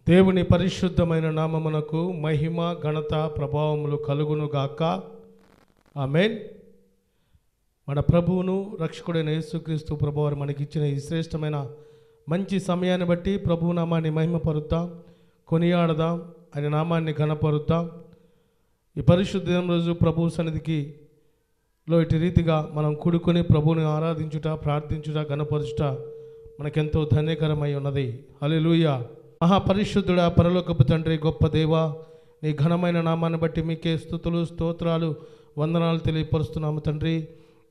దేవుని పరిశుద్ధమైన నామమునకు మహిమ ఘనత ప్రభావములు కలుగును గాక. ఆమేన్. మన ప్రభువును రక్షకుడైన యేసుక్రీస్తు ప్రభువారు మనకిచ్చిన ఈ శ్రేష్టమైన మంచి సమయాన్ని బట్టి ప్రభు నామాన్ని మహిమపరుద్దాం, కొనియాడదాం, ఆయన నామాన్ని ఘనపరుద్దాం. ఈ పరిశుద్ధ దినం రోజు ప్రభు సన్నిధికి ఇటు రీతిగా మనం కూడుకొని ప్రభువుని ఆరాధించుట, ప్రార్థించుట, ఘనపరచుట మనకెంతో ధన్యకరమై ఉన్నది. హల్లెలూయా. మహాపరిశుద్ధుడా, పరలోకపు తండ్రి, గొప్ప దేవా, నీ ఘనమైన నామాన్ని బట్టి మీకే స్తుతులు, స్తోత్రాలు, వందనాలు తెలియపరుస్తున్నాము తండ్రి.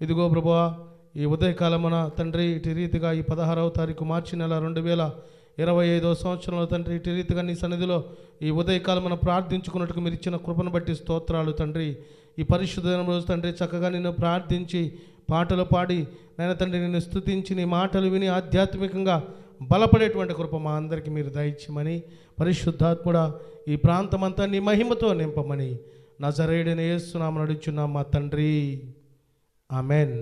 ఇదిగో ప్రభువా, ఈ ఉదయకాలమున తండ్రి ఇటు రీతిగా ఈ 16వ తారీఖు మార్చి నెల 2025వ సంవత్సరంలో తండ్రి ఇటు రీతిగా నీ సన్నిధిలో ఈ ఉదయకాలమున ప్రార్థించుకున్నట్టుకు మీరు ఇచ్చిన కృపను బట్టి స్తోత్రాలు తండ్రి. ఈ పరిశుద్ధ దినం రోజు తండ్రి చక్కగా నిన్ను ప్రార్థించి పాటలు పాడి నాయన తండ్రి నిన్ను స్తుతించి నీ మాటలు విని ఆధ్యాత్మికంగా బలపడేటువంటి కృప మా అందరికీ మీరు దయచేయమని, పరిశుద్ధాత్ముడా ఈ ప్రాంతమంతా నీ మహిమతో నింపమని నజరేయుడైన యేసు నామమున అడుగుచున్నాం మా తండ్రి. ఆమెన్.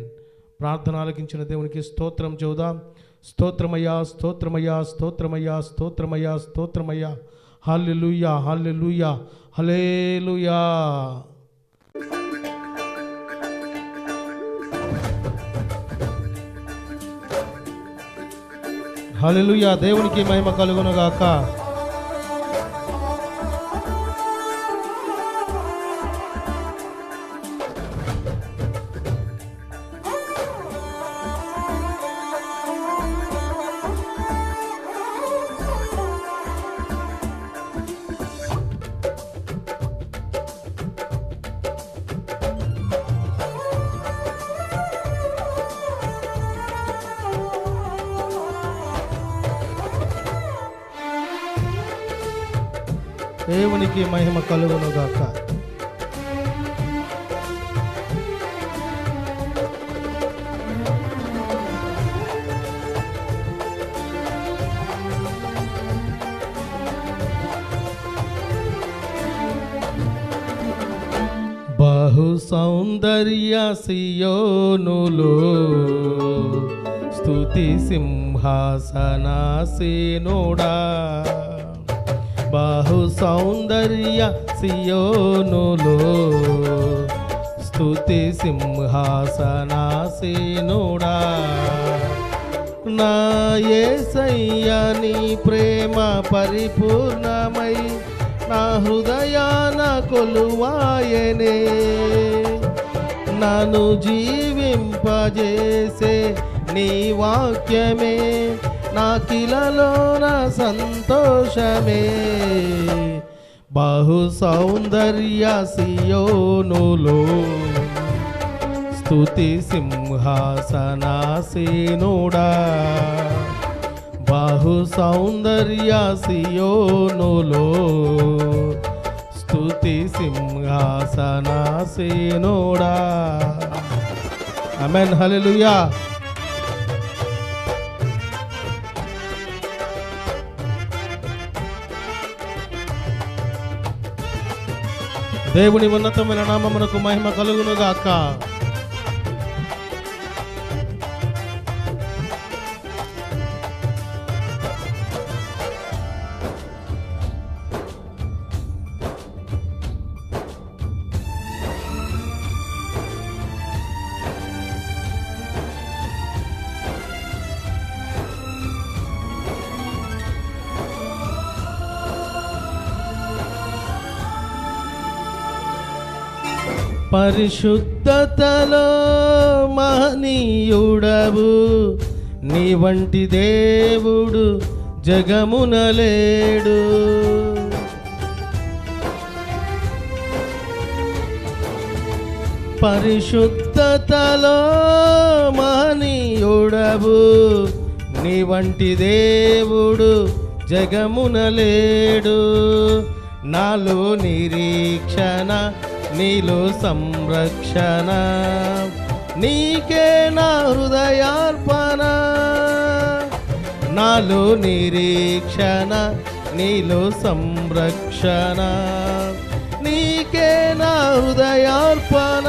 ప్రార్థన ఆలకించిన దేవునికి స్తోత్రం చెబుదాం. స్తోత్రమయ్యా, స్తోత్రమయ్యా, స్తోత్రమయ్యా, స్తోత్రమయ్యా, స్తోత్రమయ్యా. హల్లెలూయా, హల్లెలూయా, హల్లెలూయా. హల్లెలూయా. దేవునికి మహిమ కలుగును గాక. దేవునికి మహిమ కలుగును గాక. బహు సౌందర్య సియోనులో స్తుతి సింహాసనాసీనుడా. బహు సౌందర్య సియోనులో స్తుతి సింహాసనాసీనుడా. నా యేసయ్య నీ ప్రేమ పరిపూర్ణమై నా హృదయాన కొలువాయనే. నన్ను జీవింపజేసే నీ వాక్యమే నాకిలలోన సంతోషమే. బహు సౌందర్య సియోనులో స్తుతి సింహాసనాసీనుడా. బహు సౌందర్య సియోనులో స్తుతి సింహాసనాసీనుడా. ఆమేన్. హల్లెలూయా. దేవుని ఉన్నతమైన నామమునకు మహిమ కలుగును గాక. పరిశుద్ధతలో మహనీయుడవు, నీ వంటి దేవుడు జగమున లేడు. పరిశుద్ధతలో మహనీయుడవు, నీ వంటి దేవుడు జగమున లేడు. నాలో నిరీక్షణ, నీలో సంరక్షణ, నీకే నా హృదయార్పణ. నాలో నిరీక్షణ, నీలో సంరక్షణ, నీకే నా హృదయార్పణ.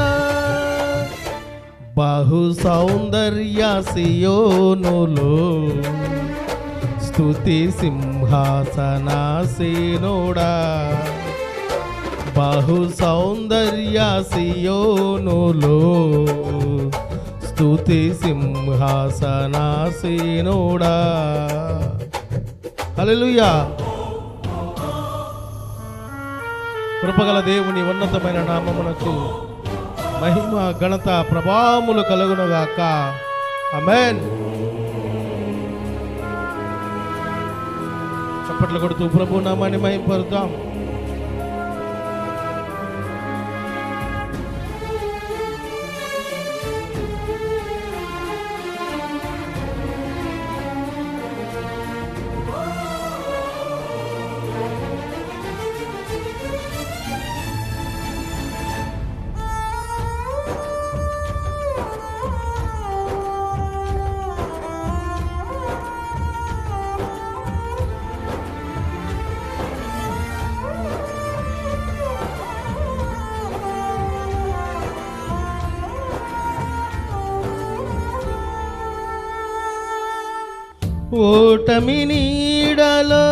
బహు సౌందర్య సియోనులో స్తుతి సింహాసనాసీనుడా. సింహాసనాసీనుడా బహు సౌందర్య సియోనులో స్తుతి సింహాసనాసీనుడా. హల్లెలూయా. కృపగల దేవుని ఉన్నతమైన నామమునకు మహిమ ఘనత ప్రభావములు కలుగునుగాక. ఆమేన్. చప్పట్లు కొడుతూ ప్రభు నామాన్ని మహిమపరుద్దాం. ఓటమి నీడలో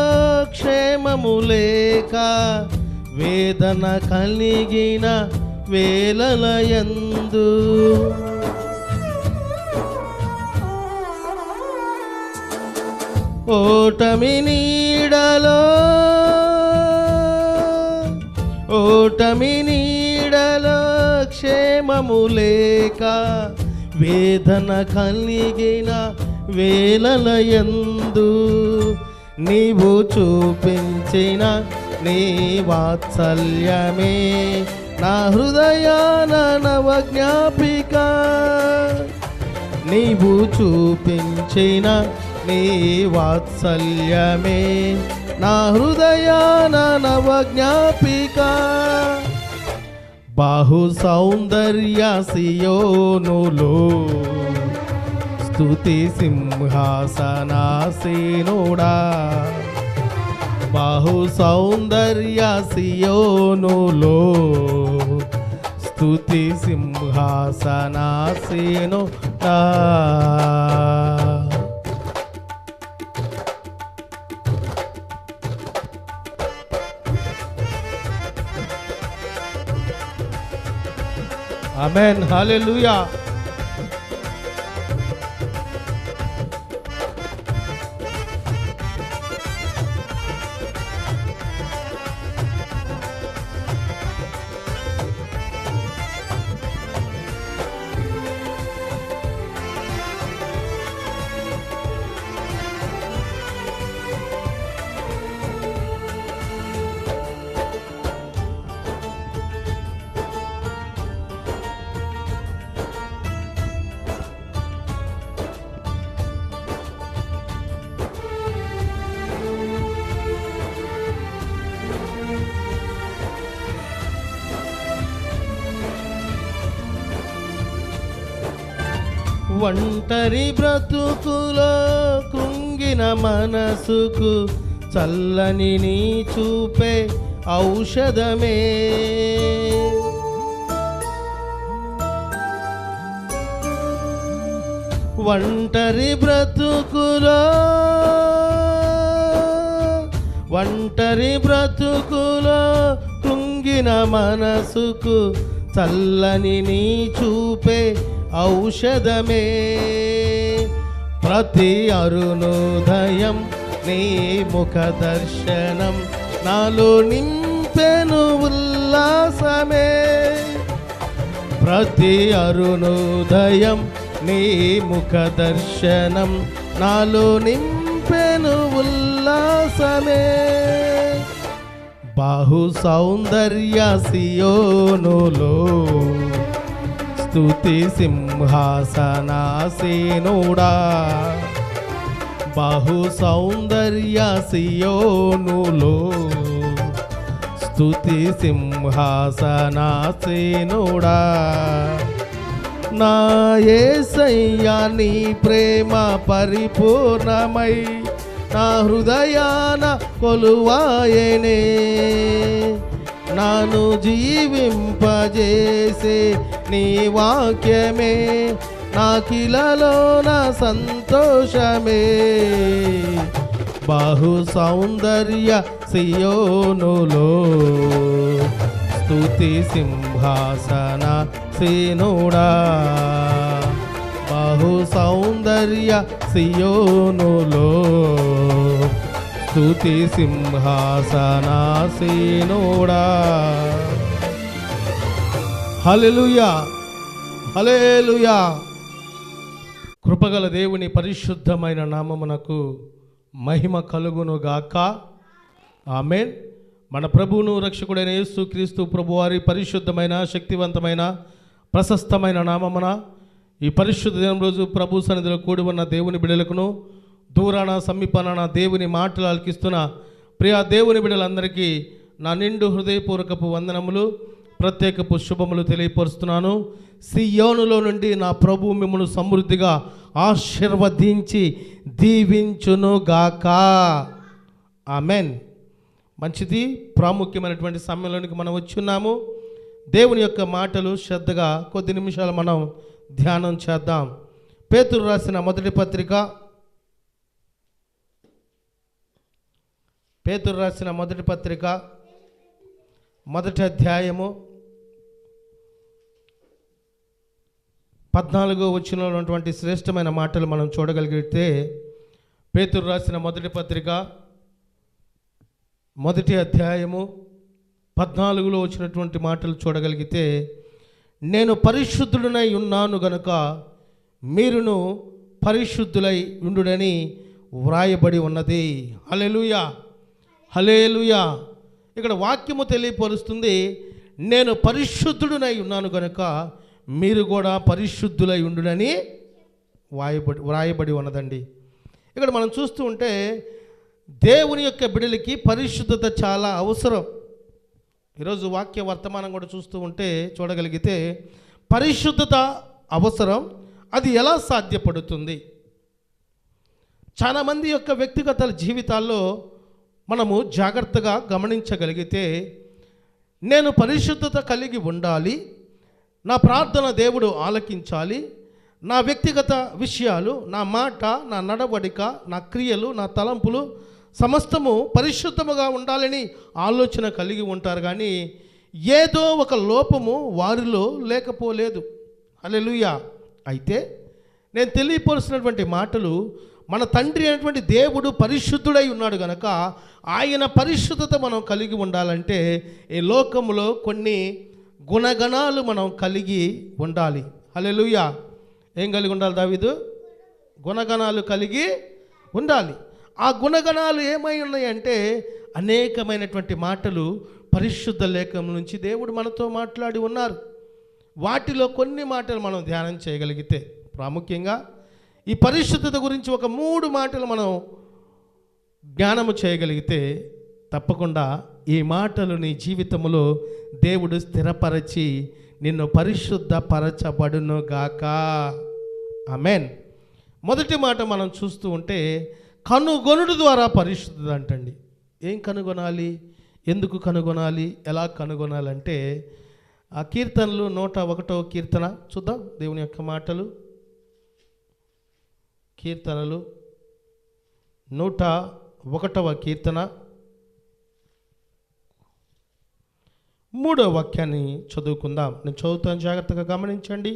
క్షేమము లేక వేదన కలిగిన వేళలయందు ఓటమి నీడలో క్షేమము లేక వేదన కలిగిన వేళలయందు నీవు చూపించిన నీ వాత్సల్యమే నా హృదయాన నవజ్ఞాపిక. నీవు చూపించిన నీ వాత్సల్యమే నా హృదయాన నవజ్ఞాపిక. బాహు సౌందర్య సియోనులో స్తుతి సింహాసనాసీనుడా బాహు సౌందర్య సియోనులో స్తుతి సింహాసనాసీనుడా. ఆమేన్. హల్లెలూయా. ఒంటరి బ్రతుకులో కుంగిన మనసుకు చల్లని నీ చూపే ఔషధమే. ఒంటరి బ్రతుకులో కుంగిన మనసుకు చల్లని నీ చూపే ఔషధమే. ప్రతి అరుణోదయం నీ ముఖ దర్శనం నాలో నింపెను ఉల్లాసమే. ప్రతి అరుణోదయం నీ ముఖ దర్శనం నాలో నింపెను ఉల్లాసమే. బాహు సౌందర్య సియోనులో స్తుతి సింహాసనాసీనుడా బాహు సౌందర్య సియోనులో స్తుతి సింహాసనాసీనుడా. నా యేసయ్యా నీ ప్రేమ పరిపూర్ణమై నా హృదయాన కొలువాయనే. నాను జీవింపజేసే నీ వాక్యమే నాకిలలో నా సంతోషమే. బహు సౌందర్య సియోనులో స్తుతి సింహాసన సీనుడా. బహు సౌందర్య సియోనులో స్తుతి సింహాసనాసీనుడా. హల్లెలూయా, హల్లెలూయా. కృపగల దేవుని పరిశుద్ధమైన నామమునకు మహిమ కలుగును గాక. ఆమేన్. మన ప్రభువును రక్షకుడైన యేసుక్రీస్తు ప్రభువారి పరిశుద్ధమైన శక్తివంతమైన ప్రశస్తమైన నామమున ఈ పరిశుద్ధ దినం రోజు ప్రభు సన్నిధిలో కూడి ఉన్న దేవుని బిడ్డలకును దూరాన సమీపాన దేవుని మాటలు ఆలకిస్తున్న ప్రియ దేవుని బిడ్డలందరికీ నా నిండు హృదయపూర్వకపు వందనములు, ప్రత్యేకపు శుభములు తెలియపరుస్తున్నాను. సియోనులో నుండి నా ప్రభు మిమ్మల్ని సమృద్ధిగా ఆశీర్వదించి దీవించునుగాక. ఆమెన్. మంచిది. ప్రాముఖ్యమైనటువంటి సమయంలోనికి మనం వచ్చున్నాము. దేవుని యొక్క మాటలు శ్రద్ధగా కొద్ది నిమిషాలు మనం ధ్యానం చేద్దాం. పేతురు రాసిన మొదటి పత్రిక, పేతురు రాసిన మొదటి పత్రిక మొదటి అధ్యాయము 14వ వచనంలో ఉన్నటువంటి శ్రేష్టమైన మాటలు మనం చూడగలిగితే, పేతురు రాసిన మొదటి పత్రిక మొదటి అధ్యాయము 14లో వచ్చినటువంటి మాటలు చూడగలిగితే, నేను పరిశుద్ధుడనై ఉన్నాను గనుక మీరును పరిశుద్ధులై ఉండుడని వ్రాయబడి ఉన్నది. హల్లెలూయా, హల్లెలూయా. ఇక్కడ వాక్యము తెలియపరుస్తుంది, నేను పరిశుద్ధుడనై ఉన్నాను కనుక మీరు కూడా పరిశుద్ధులై ఉండునని వ్రాయబడి ఉన్నదండి. ఇక్కడ మనం చూస్తూ ఉంటే దేవుని యొక్క బిడ్డలకి పరిశుద్ధత చాలా అవసరం. ఈరోజు వాక్య వర్తమానం కూడా చూస్తూ ఉంటే చూడగలిగితే పరిశుద్ధత అవసరం. అది ఎలా సాధ్యపడుతుంది? చాలామంది యొక్క వ్యక్తిగత జీవితాల్లో మనము జాగ్రత్తగా గమనించగలిగితే, నేను పరిశుద్ధత కలిగి ఉండాలి, నా ప్రార్థన దేవుడు ఆలకించాలి, నా వ్యక్తిగత విషయాలు, నా మాట, నా నడవడిక, నా క్రియలు, నా తలంపులు సమస్తము పరిశుద్ధముగా ఉండాలని ఆలోచన కలిగి ఉంటారు. కానీ ఏదో ఒక లోపము వారిలో లేకపోలేదు. హల్లెలూయా. అయితే నేను తెలియపరుస్తున్నటువంటి మాటలు, మన తండ్రి అయినటువంటి దేవుడు పరిశుద్ధుడై ఉన్నాడు కనుక ఆయన పరిశుద్ధత మనం కలిగి ఉండాలంటే ఈ లోకములో కొన్ని గుణగణాలు మనం కలిగి ఉండాలి. హల్లెలూయా. ఏం కలిగి ఉండాలి దావీదు? గుణగణాలు కలిగి ఉండాలి. ఆ గుణగణాలు ఏమై ఉన్నాయంటే అనేకమైనటువంటి మాటలు పరిశుద్ధ లేఖనం నుంచి దేవుడు మనతో మాట్లాడి ఉన్నారు. వాటిలో కొన్ని మాటలు మనం ధ్యానం చేయగలిగితే, ప్రాముఖ్యంగా ఈ పరిశుద్ధత గురించి ఒక 3 మాటలు మనం జ్ఞానము చేయగలిగితే తప్పకుండా ఈ మాటలు నీ జీవితంలో దేవుడు స్థిరపరచి నిన్ను పరిశుద్ధపరచబడును గాక. ఆమెన్. మొదటి మాట మనం చూస్తూ ఉంటే కనుగొనుడు ద్వారా పరిశుద్ధత అంటండి. ఏం కనుగొనాలి? ఎందుకు కనుగొనాలి? ఎలా కనుగొనాలంటే ఆ కీర్తనలు 101వ కీర్తన చూద్దాం. దేవుని యొక్క మాటలు, కీర్తనలు 101వ కీర్తన 3వ వాక్యాన్ని చదువుకుందాం. నేను చదువుతాను, జాగ్రత్తగా గమనించండి.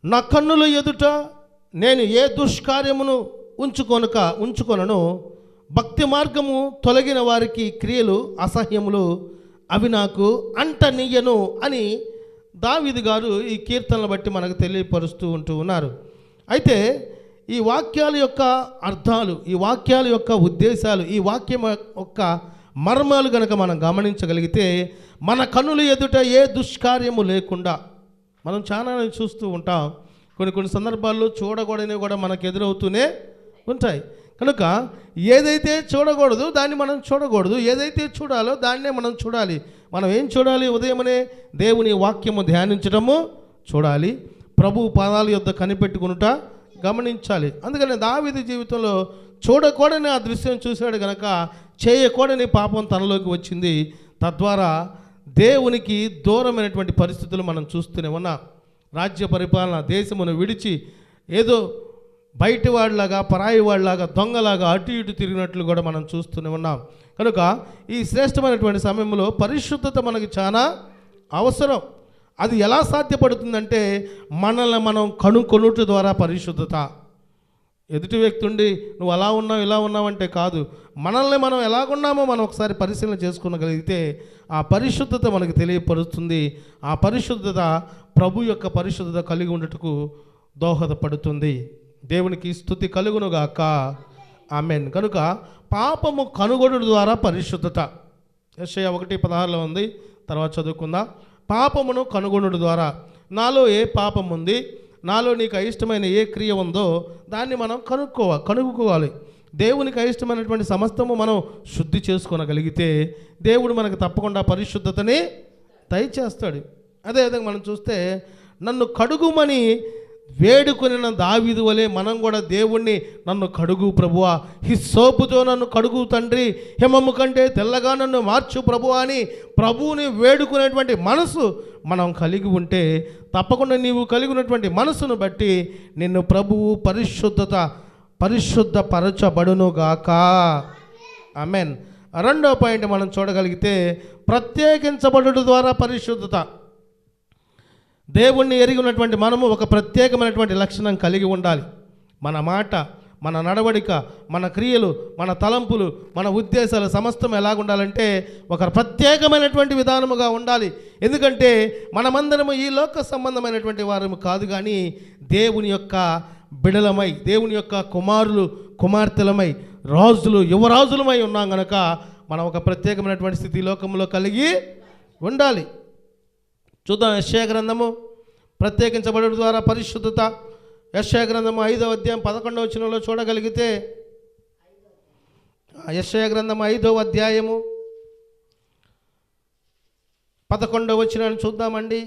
నా కన్నుల ఎదుట నేను ఏ దుష్కార్యమును ఉంచుకొనను, భక్తి మార్గము తొలగిన వారికి క్రియలు అసహ్యములు, అవి నాకు అంటనీయను అని దావీదు గారు ఈ కీర్తనలు బట్టి మనకు తెలియపరుస్తూ ఉన్నారు. అయితే ఈ వాక్యాల యొక్క అర్థాలు, ఈ వాక్యాల యొక్క ఉద్దేశాలు, ఈ వాక్యం యొక్క మర్మాలు కనుక మనం గమనించగలిగితే మన కన్నుల ఎదుట ఏ దుష్కార్యము లేకుండా, మనం చాలా చూస్తూ ఉంటాం. కొన్ని సందర్భాల్లో చూడకూడనివి కూడా మనకు ఎదురవుతూనే ఉంటాయి. కనుక ఏదైతే చూడకూడదు దాన్ని మనం చూడకూడదు, ఏదైతే చూడాలో దాన్నే మనం చూడాలి. మనం ఏం చూడాలి? ఉదయమనే దేవుని వాక్యము ధ్యానించడము చూడాలి, ప్రభు పాదాల యొద్ద కనిపెట్టుకునుట గమనించాలి. అందుకని దావీదు జీవితంలో చూడకూడని ఆ దృశ్యం చూశాడు కనుక చేయకూడని పాపం తనలోకి వచ్చింది. తద్వారా దేవునికి దూరమైనటువంటి పరిస్థితులు మనం చూస్తూనే ఉన్నాం. రాజ్య పరిపాలన, దేశమును విడిచి ఏదో బయటి వాళ్ళలాగా, పరాయి వాళ్ళలాగా, దొంగలాగా అటు ఇటు తిరిగినట్లు కూడా మనం చూస్తూనే ఉన్నాం. కనుక ఈ శ్రేష్టమైనటువంటి సమయంలో పరిశుద్ధత మనకి చాలా అవసరం. అది ఎలా సాధ్యపడుతుందంటే మనల్ని మనం కనుక్కొనుట ద్వారా పరిశుద్ధత. ఎదుటి వ్యక్తి ఉండి నువ్వు అలా ఉన్నావు ఇలా ఉన్నావంటే కాదు, మనల్ని మనం ఎలాగున్నామో మనం ఒకసారి పరిశీలన చేసుకునగలిగితే ఆ పరిశుద్ధత మనకు తెలియపరుస్తుంది. ఆ పరిశుద్ధత ప్రభు యొక్క పరిశుద్ధత కలిగి ఉండటకు దోహదపడుతుంది. దేవునికి స్తుతి కలుగునుగాక. ఆమేన్. కనుక పాపము కనుగొనుట ద్వారా పరిశుద్ధత. యెషయా 1:16 ఉంది, తర్వాత చదువుకుందాం. పాపమును కనుగొనుట ద్వారా, నాలో ఏ పాపం ఉంది, నాలో నీకు అయిష్టమైన ఏ క్రియ ఉందో దాన్ని మనం కనుక్కోవాలి. దేవునికి అయిష్టమైనటువంటి సమస్తము మనం శుద్ధి చేసుకోగలిగితే దేవుడు మనకు తప్పకుండా పరిశుద్ధతని దయచేస్తాడు. అదేవిధంగా మనం చూస్తే నన్ను కడుగుమని వేడుకొనిన దావీదు వలె మనం కూడా దేవుణ్ణి నన్ను కడుగు ప్రభువా, హిస్సోపుతో నన్ను కడుగు తండ్రి, హిమము కంటే తెల్లగా నన్ను మార్చు ప్రభువా అని ప్రభువుని వేడుకునేటువంటి మనసు మనం కలిగి ఉంటే తప్పకుండా నీవు కలిగి ఉన్నటువంటి మనసును బట్టి నిన్ను ప్రభువు పరిశుద్ధపరచబడునుగాక. ఆమేన్. రెండో పాయింట్ మనం చూడగలిగితే ప్రత్యేకించబడుట ద్వారా పరిశుద్ధత. దేవుణ్ణి ఎరిగి ఉన్నటువంటి మనము ఒక ప్రత్యేకమైనటువంటి లక్షణం కలిగి ఉండాలి. మన మాట, మన నడవడిక, మన క్రియలు, మన తలంపులు, మన ఉద్దేశాలు సమస్తం ఎలాగుండాలంటే ఒక ప్రత్యేకమైనటువంటి విధానముగా ఉండాలి. ఎందుకంటే మనమందరము ఈ లోక సంబంధమైనటువంటి వారము కాదు, కానీ దేవుని యొక్క బిడలమై, దేవుని యొక్క కుమారులు కుమార్తెలమై, రాజులు యువరాజులమై ఉన్నాం కనుక మనం ఒక ప్రత్యేకమైనటువంటి స్థితి లోకంలో కలిగి ఉండాలి. చూద్దాం. యెషయా గ్రంథము ప్రత్యేకించబడడం ద్వారా పరిశుద్ధత. యెషయా గ్రంథము 5వ అధ్యాయం 11వ వచనంలో చూడగలిగితే, యెషయా గ్రంథము 5వ అధ్యాయము 11వ వచనాన్ని చూద్దామండి.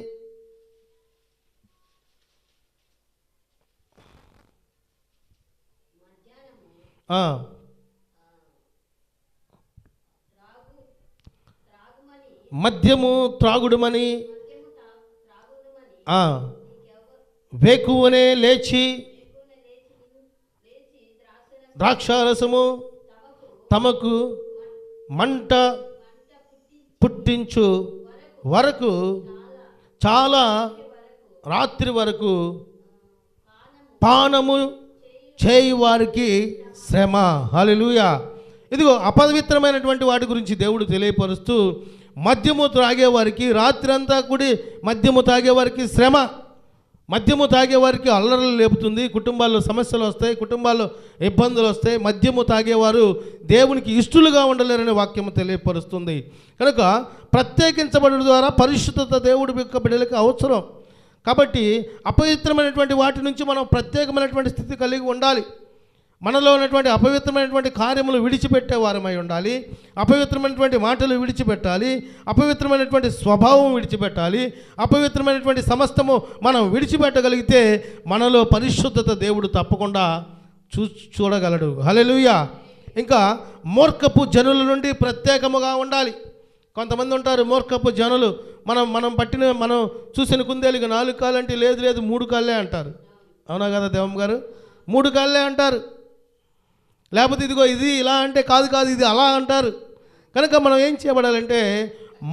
మద్యము త్రాగుడుమని వేకువనే లేచి ద్రాక్షారసము తమకు మంట పుట్టించు వరకు, చాలా రాత్రి వరకు పానము చేయి వారికి శ్రమ. హల్లెలూయా. ఇదిగో అపవిత్రమైనటువంటి వాటి గురించి దేవుడు తెలియపరుస్తూ, మద్యము త్రాగేవారికి రాత్రి అంతా కూడి మద్యము తాగేవారికి శ్రమ. మద్యము తాగేవారికి అల్లర్లు లేపుతుంది, కుటుంబాల్లో సమస్యలు వస్తాయి, కుటుంబాల్లో ఇబ్బందులు వస్తాయి. మద్యము తాగేవారు దేవునికి ఇష్టలుగా ఉండలేరనే వాక్యము తెలియపరుస్తుంది. కనుక ప్రత్యేకించబడడం ద్వారా పరిశుద్ధత దేవుడి యొక్క బిడ్డలకు అవసరం. కాబట్టి అపవిత్రమైనటువంటి వాటి నుంచి మనం ప్రత్యేకమైనటువంటి స్థితి కలిగి ఉండాలి. మనలో ఉన్నటువంటి అపవిత్రమైనటువంటి కార్యములు విడిచిపెట్టే వారమై ఉండాలి. అపవిత్రమైనటువంటి మాటలు విడిచిపెట్టాలి. అపవిత్రమైనటువంటి స్వభావం విడిచిపెట్టాలి. అపవిత్రమైనటువంటి సమస్తము మనం విడిచిపెట్టగలిగితే మనలో పరిశుద్ధత దేవుడు తప్పకుండా చూడగలడు. హల్లెలూయా. ఇంకా మూర్ఖపు జనుల నుండి ప్రత్యేకముగా ఉండాలి. కొంతమంది ఉంటారు మూర్ఖపు జనులు. మనం చూసిన కుందేలుగా 4 కాళ్ళు అంటే లేదు 3 కాళ్ళే అంటారు. అవునా కదా దేవం గారు? 3 కాళ్ళే అంటారు. లేకపోతే ఇదిగో ఇది ఇలా అంటే కాదు ఇది అలా అంటారు. కనుక మనం ఏం చేయబడాలంటే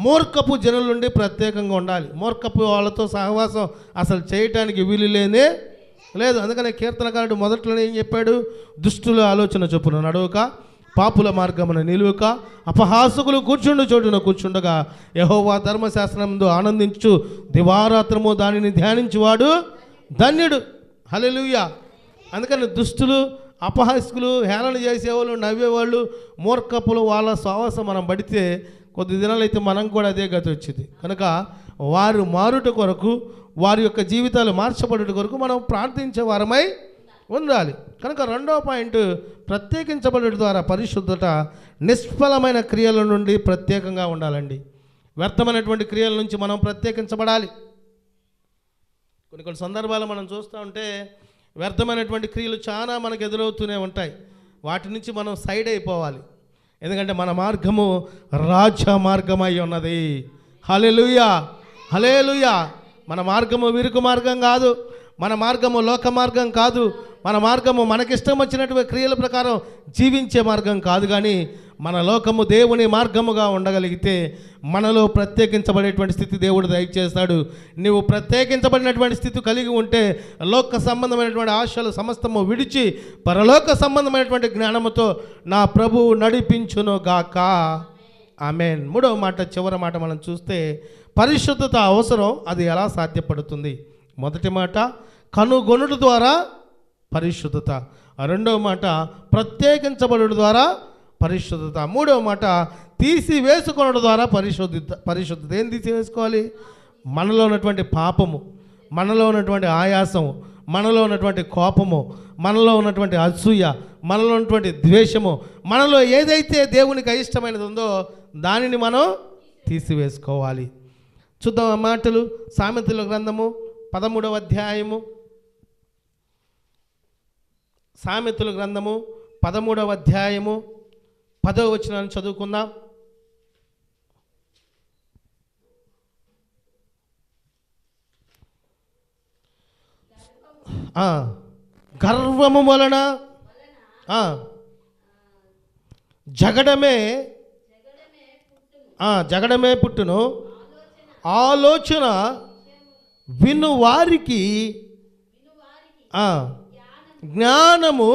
మూర్ఖపు జనుల నుండి ప్రత్యేకంగా ఉండాలి. మూర్ఖపు వాళ్ళతో సహవాసం అసలు చేయటానికి వీలు లేనే లేదు. అందుకనే కీర్తనకారుడు మొదట్లోనే ఏం చెప్పాడు? దుష్టుల ఆలోచన చొప్పున నడవక, పాపుల మార్గమున నిలువక, అపహాసకులు కూర్చుండు చోటున కూర్చుండగా యెహోవా ధర్మశాస్త్రముందు ఆనందించు దివారాత్రము దానిని ధ్యానించువాడు ధన్యుడు. హల్లెలూయా. అందుకని దుష్టులు, అపహాసకులు, హేళన చేసేవాళ్ళు, నవ్వేవాళ్ళు, మూర్ఖపులు వాళ్ళ సహవాసం మనం పడితే కొద్ది దినాలైతే మనం కూడా అదే గతి వచ్చింది. కనుక వారు మారుట కొరకు, వారి యొక్క జీవితాలు మార్చబడుట కొరకు మనం ప్రార్థించే వారమై ఉండాలి. కనుక రెండవ పాయింట్, ప్రత్యేకించబడుట ద్వారా పరిశుద్ధత. నిష్ఫలమైన క్రియల నుండి ప్రత్యేకంగా ఉండాలండి. వ్యర్థమైనటువంటి క్రియల నుంచి మనం ప్రత్యేకించబడాలి. కొన్ని సందర్భాలు మనం చూస్తూ ఉంటే వ్యర్థమైనటువంటి క్రియలు చాలా మనకు ఎదురవుతూనే ఉంటాయి. వాటి నుంచి మనం సైడ్ అయిపోవాలి. ఎందుకంటే మన మార్గము రాజ మార్గమై ఉన్నది. హల్లెలూయా. హల్లెలూయా. మన మార్గము విరుకు మార్గం కాదు. మన మార్గము లోక మార్గం కాదు. మన మార్గము మనకిష్టం వచ్చినటువంటి క్రియల ప్రకారం జీవించే మార్గం కాదు. కానీ మన లోకము దేవుని మార్గముగా ఉండగలిగితే మనలో ప్రత్యేకించబడేటువంటి స్థితి దేవుడు దయచేస్తాడు. నీవు ప్రత్యేకించబడినటువంటి స్థితి కలిగి ఉంటే లోక సంబంధమైనటువంటి ఆశలు సమస్తము విడిచి పరలోక సంబంధమైనటువంటి జ్ఞానముతో నా ప్రభువు నడిపించును గాక. ఆమేన్. మూడవ మాట, చివరి మాట మనం చూస్తే పరిశుద్ధత అవసరం. అది ఎలా సాధ్యపడుతుంది? మొదటి మాట కనుగొనుట ద్వారా పరిశుద్ధత. రెండవ మాట ప్రత్యేకించబడుట ద్వారా పరిశుద్ధత. మూడవ మాట తీసివేసుకొనడం ద్వారా పరిశుద్ధత. ఏం తీసివేసుకోవాలి? మనలో ఉన్నటువంటి పాపము, మనలో ఉన్నటువంటి ఆయాసము, మనలో ఉన్నటువంటి కోపము, మనలో ఉన్నటువంటి అసూయ, మనలో ఉన్నటువంటి ద్వేషము, మనలో ఏదైతే దేవునికి అయిష్టమైనది ఉందో దానిని మనం తీసివేసుకోవాలి. చూద్దాం ఆ మాటలు. సామెతల గ్రంథము 13వ అధ్యాయము, సామెతల గ్రంథము 13వ అధ్యాయము 10వ వచనాన్ని చదువుకుందాం. గర్వము వలన జగడమే పుట్టును, ఆలోచన విను వారికి జ్ఞానము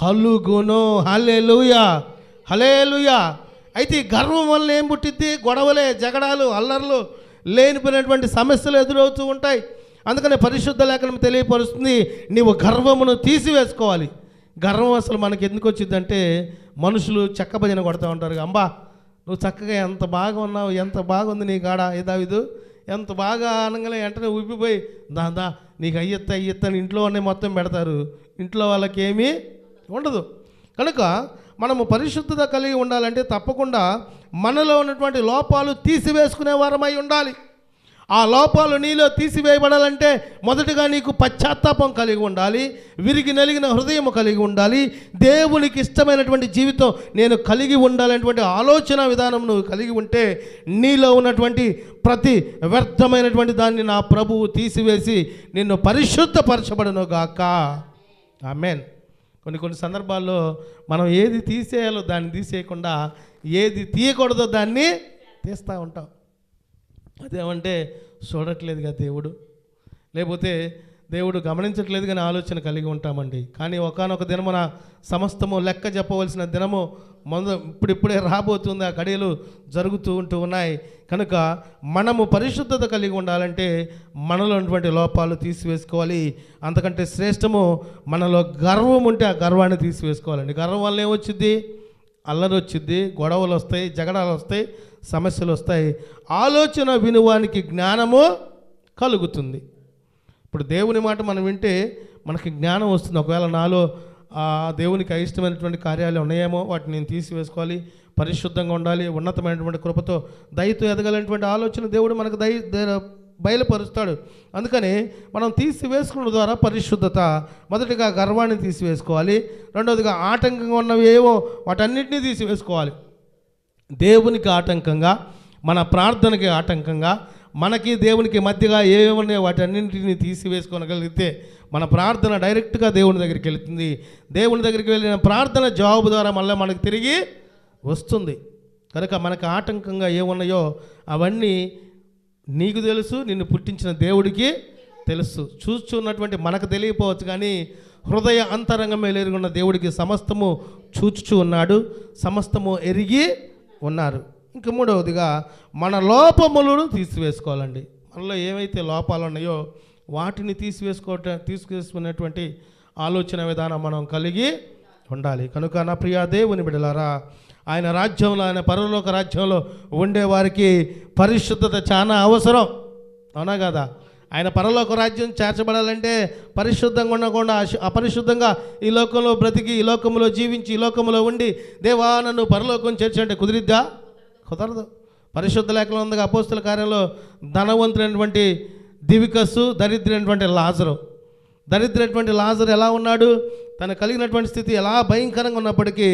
కలుగును. హల్లెలూయా, హల్లెలూయా. అయితే ఈ గర్వం వల్ల ఏం పుట్టిద్ది? గొడవలే, జగడాలు, అల్లర్లు, లేనిపోయినటువంటి సమస్యలు ఎదురవుతూ ఉంటాయి. అందుకని పరిశుద్ధ లేఖనం తెలియపరుస్తుంది, నీవు గర్వమును తీసివేసుకోవాలి. గర్వం అసలు మనకి ఎందుకు వచ్చిందంటే మనుషులు చెక్క భజన కొడుతూ ఉంటారు. అంబా నువ్వు చక్కగా ఎంత బాగా ఉన్నావు, ఎంత బాగుంది నీ కాడ దావీదు, ఎంత బాగా అనగానే వెంటనే ఉబ్బిపోయి దా నీకు అయ్యెత్తని ఇంట్లోనే మొత్తం పెడతారు. ఇంట్లో వాళ్ళకి ఏమీ ఉండదు. కనుక మనము పరిశుద్ధత కలిగి ఉండాలంటే తప్పకుండా మనలో ఉన్నటువంటి లోపాలు తీసివేసుకునే వారమై ఉండాలి. ఆ లోపాలు నీలో తీసివేయబడాలంటే మొదటగా నీకు పశ్చాత్తాపం కలిగి ఉండాలి, విరిగి నలిగిన హృదయం కలిగి ఉండాలి, దేవునికి ఇష్టమైనటువంటి జీవితం నేను కలిగి ఉండాలనేటువంటి ఆలోచన విధానం నువ్వు కలిగి ఉంటే నీలో ఉన్నటువంటి ప్రతి వ్యర్థమైనటువంటి దాన్ని నా ప్రభువు తీసివేసి నిన్ను పరిశుద్ధపరచబడును గాక. ఆమేన్. కొన్ని సందర్భాల్లో మనం ఏది తీసేయాలో దాన్ని తీసేయకుండా ఏది తీయకూడదో దాన్ని తీస్తూ ఉంటాం. అదేమంటే చూడట్లేదుగా దేవుడు, లేకపోతే దేవుడు గమనించట్లేదు కానీ ఆలోచన కలిగి ఉంటామండి. కానీ ఒకానొక దినమున సమస్తము లెక్క చెప్పవలసిన దినము ఇప్పుడిప్పుడే రాబోతుంది. ఆ గడియలు జరుగుతూ ఉన్నాయి. కనుక మనము పరిశుద్ధత కలిగి ఉండాలంటే మనలో ఉన్నటువంటి లోపాలు తీసివేసుకోవాలి. అంతకంటే శ్రేష్టము మనలో గర్వం ఉంటే ఆ గర్వాన్ని తీసివేసుకోవాలండి. గర్వం వల్ల ఏమొచ్చింది? అల్లరి వచ్చింది, గొడవలు వస్తాయి, జగడాలు వస్తాయి, సమస్యలు వస్తాయి. ఆలోచన వినువానికి జ్ఞానము కలుగుతుంది. ఇప్పుడు దేవుని మాట మనం వింటే మనకి జ్ఞానం వస్తుంది. ఒకవేళ నాలో దేవునికి అయిష్టమైనటువంటి కార్యాలు ఉన్నాయేమో వాటిని నేను తీసివేసుకోవాలి, పరిశుద్ధంగా ఉండాలి, ఉన్నతమైనటువంటి కృపతో దయతో ఎదగాలనేటువంటి ఆలోచన దేవుడు మనకు బయలుపరుస్తాడు. అందుకని మనం తీసివేసుకోవడం ద్వారా పరిశుద్ధత. మొదటిగా గర్వాన్ని తీసివేసుకోవాలి. రెండవదిగా ఆటంకంగా ఉన్నవి ఏవో వాటన్నిటినీ తీసివేసుకోవాలి. దేవునికి ఆటంకంగా, మన ప్రార్థనకి ఆటంకంగా, మనకి దేవునికి మధ్యగా ఏమున్నాయో వాటన్నింటినీ తీసివేసుకోగలిగితే మన ప్రార్థన డైరెక్ట్గా దేవుని దగ్గరికి వెళుతుంది. దేవుని దగ్గరికి వెళ్ళిన ప్రార్థన జవాబు ద్వారా మళ్ళీ మనకు తిరిగి వస్తుంది. కనుక మనకు ఆటంకంగా ఏమున్నాయో అవన్నీ నీకు తెలుసు, నిన్ను పుట్టించిన దేవుడికి తెలుసు. చూస్తున్నటువంటి మనకు తెలియకపోవచ్చు కానీ హృదయ అంతరంగమే ఎరుగున్న దేవుడికి సమస్తము చూచుచూ ఉన్నాడు, సమస్తము ఎరిగి ఉన్నారు. ఇంకా మూడవదిగా మన లోపములను తీసివేసుకోవాలండి. మనలో ఏవైతే లోపాలు ఉన్నాయో వాటిని తీసుకునేటువంటి ఆలోచన విధానం మనం కలిగి ఉండాలి. కనుక నా ప్రియ దేవుని బిడ్డలారా, ఆయన రాజ్యంలో, ఆయన పరలోక రాజ్యంలో ఉండేవారికి పరిశుద్ధత చాలా అవసరం. అవునా కదా? ఆయన పరలోక రాజ్యం చేర్చబడాలంటే పరిశుద్ధంగా ఉండకుండా అపరిశుద్ధంగా ఈ లోకంలో బ్రతికి, ఈ లోకంలో జీవించి, ఈ లోకంలో ఉండి దేవా నన్ను పరలోకం చేర్చంటే కుదిరిద్దా? కుదరదు. పరిశుద్ధ లేఖలో ఉందిగా అపోస్తుల కార్యంలో ధనవంతులైనటువంటి దివికస్సు, దరిద్రైనటువంటి లాజరు. దరిద్రైనటువంటి లాజరు ఎలా ఉన్నాడు? తను కలిగినటువంటి స్థితి ఎలా భయంకరంగా ఉన్నప్పటికీ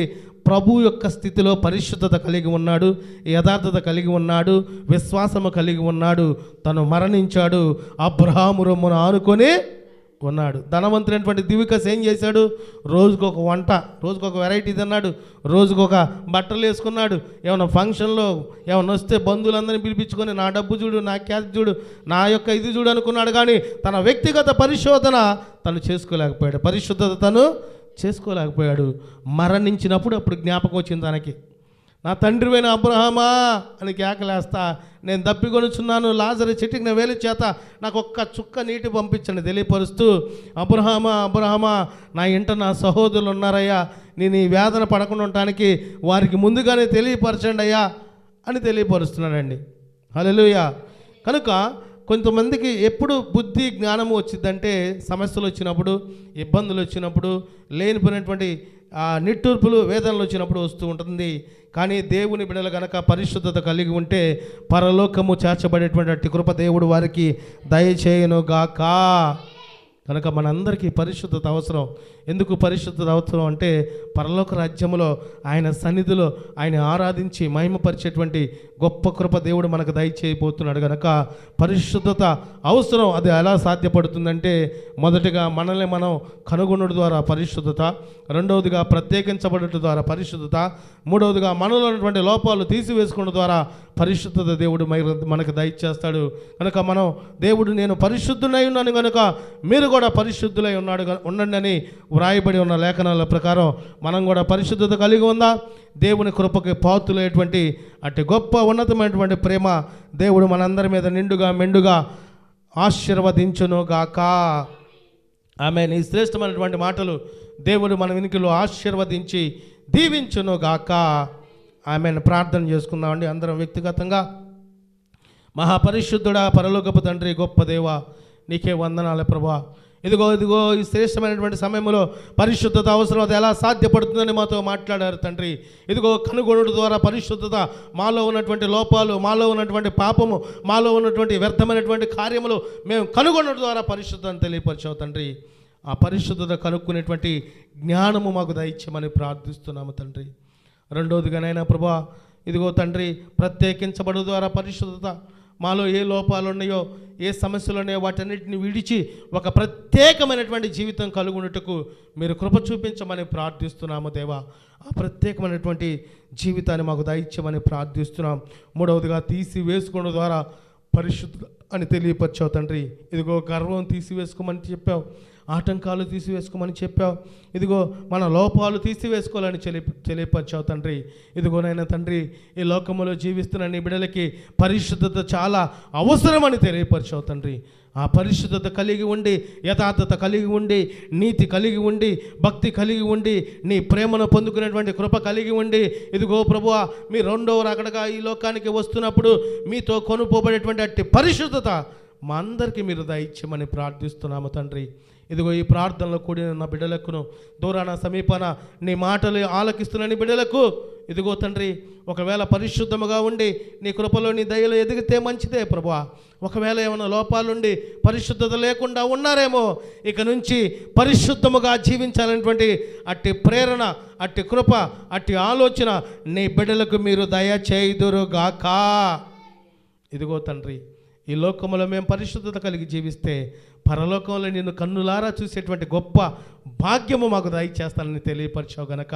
ప్రభు యొక్క స్థితిలో పరిశుద్ధత కలిగి ఉన్నాడు, యథార్థత కలిగి ఉన్నాడు, విశ్వాసము కలిగి ఉన్నాడు. తను మరణించాడు, అబ్రహాము రొమ్మును ఆనుకొని ఉన్నాడు. ధనవంతుడైనటువంటి దివికస్ ఏం చేశాడు? రోజుకొక వంట, రోజుకొక వెరైటీ తిన్నాడు, రోజుకొక బట్టలు వేసుకున్నాడు. ఏమైనా ఫంక్షన్లో ఏమైనా వస్తే బంధువులందరినీ పిలిపించుకొని నా డబ్బు చూడు, నా క్యాష్ చూడు, నా యొక్క ఇది చూడు అనుకున్నాడు. కానీ తన వ్యక్తిగత పరిశోధన తను చేసుకోలేకపోయాడు, పరిశుద్ధత తను చేసుకోలేకపోయాడు. మరణించినప్పుడు అప్పుడు జ్ఞాపకం వచ్చింది తనకి, నా తండ్రివైన అబ్రహామా అని కేకలేస్తా, నేను దప్పికొనుచున్నాను, లాజరు చెట్టుకి నా వేలు చేత నాకు ఒక్క చుక్క నీటి పంపించండి తెలియపరుస్తూ, అబ్రహామా అబ్రహామా, నా ఇంట నా సహోదరులు ఉన్నారయ్యా, నేను ఈ వేదన పడకుండా ఉండటానికి వారికి ముందుగానే తెలియపరచండి అయ్యా అని తెలియపరుస్తున్నాడండి. హల్లెలూయా. కనుక కొంతమందికి ఎప్పుడు బుద్ధి జ్ఞానము వచ్చిందంటే సమస్యలు వచ్చినప్పుడు, ఇబ్బందులు వచ్చినప్పుడు, లేనిపోయినటువంటి నిట్టూర్పులు వేదనలు వచ్చినప్పుడు వస్తూ ఉంటుంది. కానీ దేవుని బిడ్డలు కనుక పరిశుద్ధత కలిగి ఉంటే పరలోకము చేర్చబడేటువంటి అట్టి కృప దేవుడు వారికి దయచేయను గాక. కనుక మనందరికీ పరిశుద్ధత అవసరం. ఎందుకు పరిశుద్ధత అవసరం అంటే పరలోక రాజ్యములో ఆయన సన్నిధిలో ఆయన ఆరాధించి మహిమపరిచేటువంటి గొప్ప కృప దేవుడు మనకు దయచేయబోతున్నాడు. కనుక పరిశుద్ధత అవసరం. అది ఎలా సాధ్యపడుతుందంటే మొదటిగా మనల్ని మనం కనుగొనడం ద్వారా పరిశుద్ధత, రెండవదిగా ప్రత్యేకించబడటం ద్వారా పరిశుద్ధత, మూడవదిగా మనలో ఉన్నటువంటి లోపాలు తీసివేసుకోవడం ద్వారా పరిశుద్ధత దేవుడు మనకు దయచేస్తాడు. కనుక మనం దేవుడు నేను పరిశుద్ధునై ఉన్నాను కనుక మీరు కూడా పరిశుద్ధులై ఉండండి అని వ్రాయబడి ఉన్న లేఖనాల ప్రకారం మనం కూడా పరిశుద్ధత కలిగి ఉందా? దేవుని కృపకి పాత్రులైనటువంటి అట్టి గొప్ప ఉన్నతమైనటువంటి ప్రేమ దేవుడు మనందరి మీద నిండుగా మెండుగా ఆశీర్వదించును గాక. ఆమేన్. ఈ శ్రేష్టమైనటువంటి మాటలు దేవుడు మన వెనుకలో ఆశీర్వదించి దీవించును గాక. ఆమేన్. ప్రార్థన చేసుకుందామండి అందరం వ్యక్తిగతంగా. మహాపరిశుద్ధుడా, పరలోకపు తండ్రి, గొప్ప దేవ, నీకే వందనాలు ప్రభువా. ఇదిగో ఈ శ్రేష్టమైనటువంటి సమయంలో పరిశుద్ధత అవసరం, అది ఎలా సాధ్యపడుతుందని మాతో మాట్లాడారు తండ్రి. ఇదిగో కనుగొనుడు ద్వారా పరిశుద్ధత, మాలో ఉన్నటువంటి లోపాలు, మాలో ఉన్నటువంటి పాపము, మాలో ఉన్నటువంటి వ్యర్థమైనటువంటి కార్యములు మేము కనుగొనడం ద్వారా పరిశుద్ధతను తెలియపరిచావు తండ్రి. ఆ పరిశుద్ధత కనుక్కునేటువంటి జ్ఞానము మాకు దయచేయమని ప్రార్థిస్తున్నాము తండ్రి. రెండవదిగానైనా ప్రభువా, ఇదిగో తండ్రి, ప్రత్యేకించబడు ద్వారా పరిశుద్ధత, మాలో ఏ లోపాలు ఉన్నాయో, ఏ సమస్యలు ఉన్నాయో వాటన్నిటిని విడిచి ఒక ప్రత్యేకమైనటువంటి జీవితం కలుగునట్టుకు మీరు కృప చూపించమని ప్రార్థిస్తున్నాము దేవా. ఆ ప్రత్యేకమైనటువంటి జీవితాన్ని మాకు దయచేయమని ప్రార్థిస్తున్నాం. మూడవదిగా తీసివేసుకోవడం ద్వారా పరిశుద్ధ అని తెలియపరిచావు తండ్రి. ఇదిగో గర్వం తీసివేసుకోమని చెప్పావు, ఆటంకాలు తీసివేసుకోమని చెప్పావు, ఇదిగో మన లోపాలు తీసివేసుకోవాలని తెలియపరిచావు తండ్రి. ఇదిగోనైనా తండ్రి, ఈ లోకంలో జీవిస్తున్న నీ బిడ్డలకి పరిశుద్ధత చాలా అవసరమని తెలియపరిచావు తండ్రి. ఆ పరిశుద్ధత కలిగి ఉండి, యథార్థత కలిగి ఉండి, నీతి కలిగి ఉండి, భక్తి కలిగి ఉండి, నీ ప్రేమను పొందుకునేటువంటి కృప కలిగి ఉండి, ఇదిగో ప్రభువా, మీ రెండవ రాకడగా ఈ లోకానికి వస్తున్నప్పుడు మీతో కొనుపోబడేటువంటి అట్టి పరిశుద్ధత మా అందరికీ మీరు దయచేయమని ప్రార్థిస్తున్నాము తండ్రి. ఇదిగో ఈ ప్రార్థనలో కూడిన నా బిడ్డలకును, దూరాన సమీపాన నీ మాటలు ఆలకిస్తున్న నీ బిడ్డలకు, ఇదిగో తండ్రి, ఒకవేళ పరిశుద్ధముగా ఉండి నీ కృపలో నీ దయలో ఎదిగితే మంచిదే ప్రభువా. ఒకవేళ ఏమైనా లోపాలుండి పరిశుద్ధత లేకుండా ఉన్నారేమో, ఇక నుంచి పరిశుద్ధముగా జీవించాలనేటువంటి అట్టి ప్రేరణ, అట్టి కృప, అట్టి ఆలోచన నీ బిడ్డలకు మీరు దయచేయుదురుగాక. ఇదిగో తండ్రి, ఈ లోకంలో మేము పరిశుద్ధత కలిగి జీవిస్తే పరలోకంలో నిన్ను కన్నులారా చూసేటువంటి గొప్ప భాగ్యము మాకు దయచేస్తానని తెలియపరిచావు గనక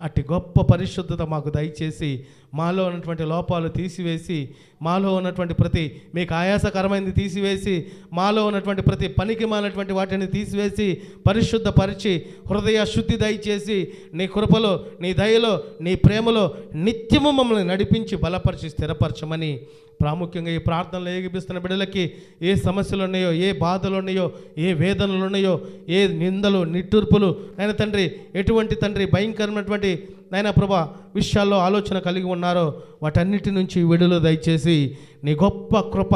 అట్టి గొప్ప పరిశుద్ధత మాకు దయచేసి మాలో ఉన్నటువంటి లోపాలు తీసివేసి, మాలో ఉన్నటువంటి ప్రతి మీకు ఆయాసకరమైనది తీసివేసి, మాలో ఉన్నటువంటి ప్రతి పనికి మాలినటువంటి వాటిని తీసివేసి పరిశుద్ధపరిచి హృదయ శుద్ధి దయచేసి నీ కృపలో, నీ దయలో, నీ ప్రేమలో నిత్యము మమ్మల్ని నడిపించి బలపరిచి స్థిరపరచమని ప్రాముఖ్యంగా ఈ ప్రార్థనలు ఏగిపిస్తున్న బిడ్డలకి ఏ సమస్యలు ఉన్నాయో, ఏ బాధలు ఉన్నాయో, ఏ వేదనలు ఉన్నాయో, ఏ నిందలు నిట్టూర్పులు నాయన తండ్రి, ఎటువంటి తండ్రి భయంకరమైనటువంటి నాయన ప్రభా విషయాల్లో ఆలోచన కలిగి ఉన్నారో వాటన్నిటి నుంచి విడుదల దయచేసి నీ గొప్ప కృప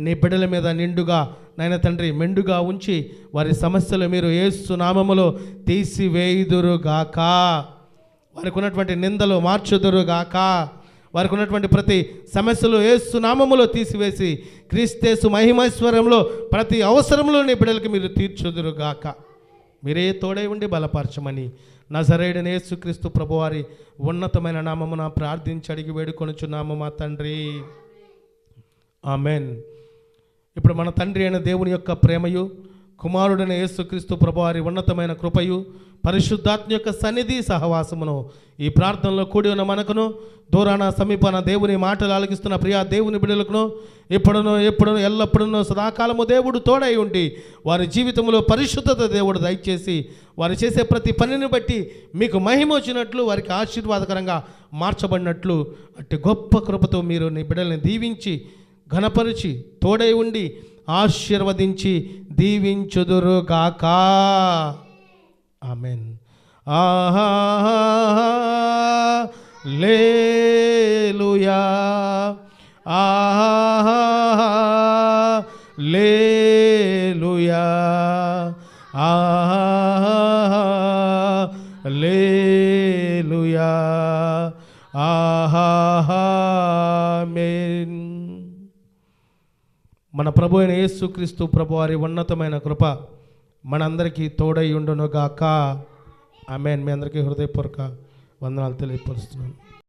నీ బిడ్డల మీద నిండుగా నాయన తండ్రి మెండుగా ఉంచి వారి సమస్యలు మీరు యేసు నామములో తీసివేయుదురుగాక. వారికి ఉన్నటువంటి నిందలు మార్చుదురుగాక. వారికి ఉన్నటువంటి ప్రతి సమస్యలు యేసు నామములో తీసివేసి క్రీస్తు మహిమైశ్వర్యంలో ప్రతి అవసరంలో నీ బిడ్డలకి మీరు తీర్చుదురుగాక. మీరే తోడై ఉండి బలపరచమని నజరేయుడైన యేసుక్రీస్తు ప్రభువారి ఉన్నతమైన నామమున ప్రార్థించి అడిగి వేడుకొనుచున్నాము మా తండ్రి. ఆమెన్. ఇప్పుడు మన తండ్రి అయిన దేవుని యొక్క ప్రేమయు, కుమారుడైన యేసుక్రీస్తు ప్రభువారి ఉన్నతమైన కృపయు పరిశుద్ధాత్మ యొక్క సన్నిధి సహవాసమును ఈ ప్రార్థనలో కూడి ఉన్న మనకును దూరాన సమీపాన దేవుని మాటలు ఆలకిస్తున్న ప్రియా దేవుని బిడ్డలకును ఎప్పుడునో ఎల్లప్పుడూ సదాకాలము దేవుడు తోడై ఉండి వారి జీవితంలో పరిశుద్ధత దేవుడు దయచేసి వారు చేసే ప్రతి పనిని బట్టి మీకు మహిమ వచ్చినట్లు వారికి ఆశీర్వాదకరంగా మార్చబడినట్లు అట్టి గొప్ప కృపతో మీరు నీ బిడ్డల్ని దీవించి ఘనపరిచి తోడై ఉండి ఆశీర్వదించి దీవించుదురుగాక. ఆమెన్. హల్లెలూయా, హల్లెలూయా, హల్లెలూయా, ఆమేన్. మన ప్రభు అయిన యేసుక్రీస్తు ప్రభువారి ఉన్నతమైన కృప మనందరికీ తోడై ఉండునుగాక. ఆమేన్. మీ అందరికీ హృదయపూర్వక వందనాలు తెలియపరుస్తున్నాను.